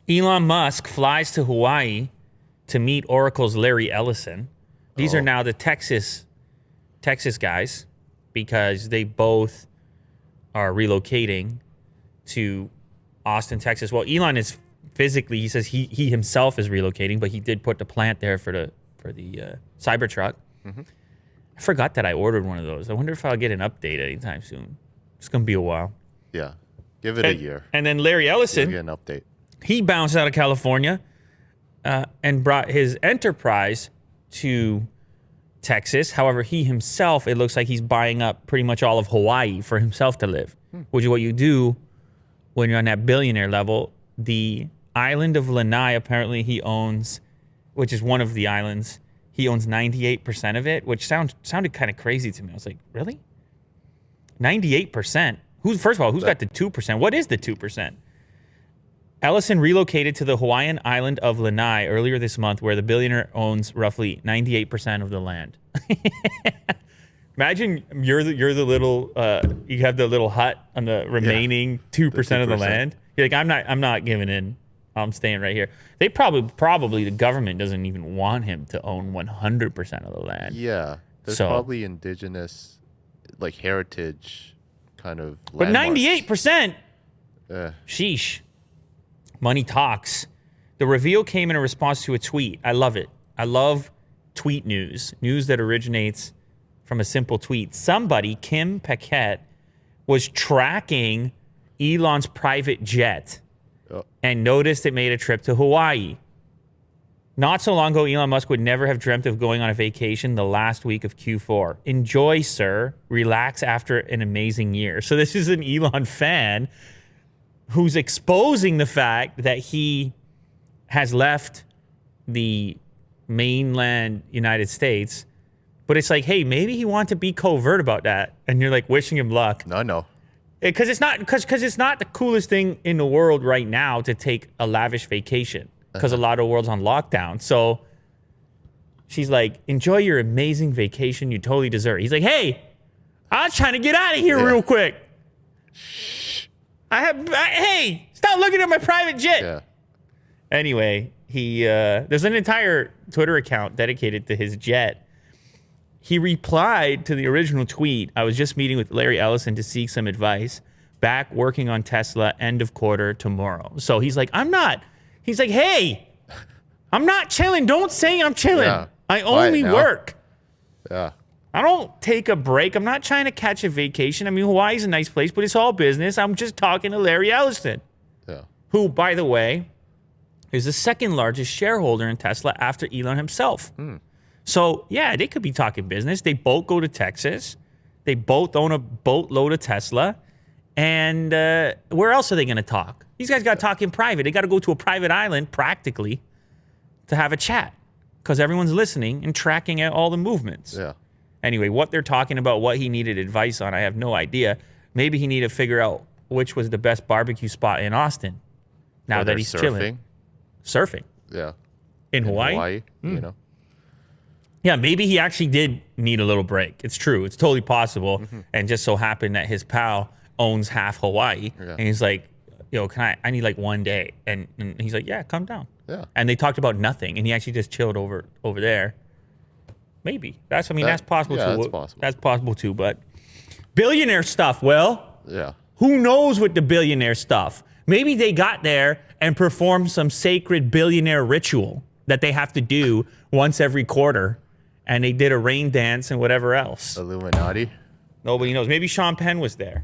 Elon Musk flies to Hawaii to meet Oracle's Larry Ellison. These are now the Texas guys because they both are relocating to Austin, Texas. Well, Elon is physically, he says he himself is relocating, but he did put the plant there for the Cybertruck. Mm-hmm. I forgot that I ordered one of those. I wonder if I'll get an update anytime soon. It's going to be a while. Yeah. Give it a year. And then Larry Ellison, get an update. He bounced out of California and brought his enterprise to Texas. However, he himself, it looks like he's buying up pretty much all of Hawaii for himself to live, which is what you do when you're on that billionaire level. The island of Lanai, apparently he owns, which is one of the islands. He owns 98% of it, which sounded kind of crazy to me. I was like, really? 98%? First of all, who's got the 2%? What is the 2%? Ellison relocated to the Hawaiian island of Lanai earlier this month, where the billionaire owns roughly 98% of the land. Imagine you're the little, you have the little hut on the remaining 2% of the land. You're like, I'm not giving in. I'm staying right here. They probably the government doesn't even want him to own 100% of the land. Yeah, there's probably indigenous, like heritage kind of. But 98%. Sheesh. Money talks. The reveal came in a response to a tweet. I love it. I love tweet news that originates from a simple tweet. Somebody, Kim Paquette, was tracking Elon's private jet and noticed it made a trip to Hawaii. Not so long ago, Elon Musk would never have dreamt of going on a vacation the last week of Q4. Enjoy, sir. Relax after an amazing year. So this is an Elon fan who's exposing the fact that he has left the mainland United States. But it's like, hey, maybe he wanted to be covert about that. And you're like wishing him luck. No. Because it's not the coolest thing in the world right now to take a lavish vacation because a lot of the world's on lockdown. So she's like, enjoy your amazing vacation. You totally deserve it. He's like, hey, I was trying to get out of here real quick. Hey, stop looking at my private jet. Yeah. Anyway, there's an entire Twitter account dedicated to his jet. He replied to the original tweet, I was just meeting with Larry Ellison to seek some advice. Back working on Tesla, end of quarter tomorrow. So he's like, he's like, hey, I'm not chilling. Don't say I'm chilling. Yeah. I only work. Yeah. I don't take a break. I'm not trying to catch a vacation. I mean, Hawaii's a nice place, but it's all business. I'm just talking to Larry Ellison, who, by the way, is the second largest shareholder in Tesla after Elon himself. So, yeah, they could be talking business. They both go to Texas. They both own a boatload of Tesla. And where else are they going to talk? These guys got to talk in private. They got to go to a private island, practically, to have a chat because everyone's listening and tracking out all the movements. Yeah. Anyway, what they're talking about, what he needed advice on, I have no idea. Maybe he needed to figure out which was the best barbecue spot in Austin now that he's chilling. Surfing. Yeah. In Hawaii? You know. Yeah, maybe he actually did need a little break. It's true. It's totally possible. And just so happened that his pal owns half Hawaii. Yeah. And he's like, yo, I need like 1 day. And he's like, yeah, come down. Yeah. And they talked about nothing. And he actually just chilled over there. Maybe. That's possible too. That's possible. That's possible too. But billionaire stuff, yeah. Who knows with the billionaire stuff? Maybe they got there and performed some sacred billionaire ritual that they have to do once every quarter. And they did a rain dance and whatever else. Illuminati. Nobody knows. Maybe Sean Penn was there.